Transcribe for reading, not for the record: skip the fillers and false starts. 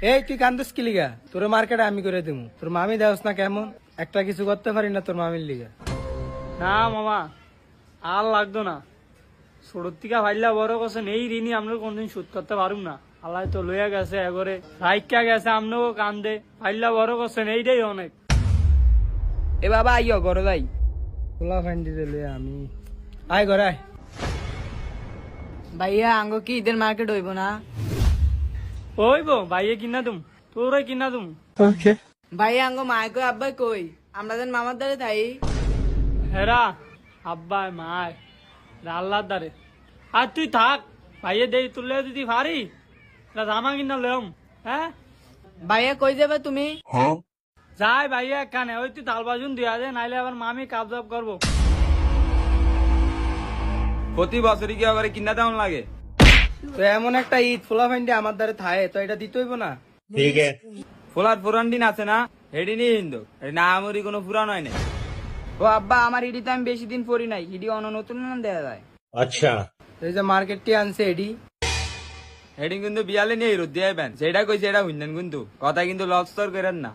এই তুই কান্দুস কি লিগা? তোর মার্কেটে আমি করে দিমু। তোর মামি দেওস না কেমন? একটা কিছু করতে পারি না তোর মামির লিগা। না মামা, আর লাগতো না। ছোটোর থেকে ভাইলা বড় করছেন, এই ঋণই আমরা কোনদিন শোধ করতে পারুম না। আল্লাহ তো লইয়া গেছে এগরে, রাইকা গেছে, আমনেও কান্দে। ভাইলা বড় করছেন, এইটাই অনেক। এ বাবা আইও ঘরে যাই। খোলা ফাইন্ডি রে আমি। আয় ঘরে আয়। ভাইয়া আঙ্গ কি ঈদের মার্কেট হইব না? ওইব ভাইয়ে কিনা তুম, তোরে কিনা তুম। ভাইয়া আঙ্গ মায় কই আব্বাই কই? আমরা যেন মামার দ্বারে তাই। হেরা আব্বা মায় আল্লাহর দ্বারে। আর তুই থাক, ভাইয়ে দেই তুললে দিদি ভারি জামা কিনা লেম। হ্যাঁ ভাইয়া কই যাবে তুমি? যাই ভাইয়া কানে, ওই তুই তাল বাজুন দিয়া দে, নাইলে আবার মামি কাবজাব করবো। প্রতি বছরই কি আবার কিনা তেমন লাগে? তো এমন একটা ঈদ খোলা ফাইন্ডি আমার দ্বারে থায়ে, তো এটা দিতে হইব না? ফোলার পুরান দিন আছে না, হেডি নিয়ে হিন্দু না আমরি কোনো পুরান হয় না। ও আব্বা আমার হিডি তো আমি বেশি দিন পরি নাই, হিডি অন্য নতুন দেওয়া যায়। এই যে মার্কেটটি আনছে এডি, হেডিং কিন্তু বিয়ালে নিয়ে রোদ দিয়ে সেটা কইছে, এটা হুইনেন কিন্তু কথা কিন্তু লস্তর করেন না।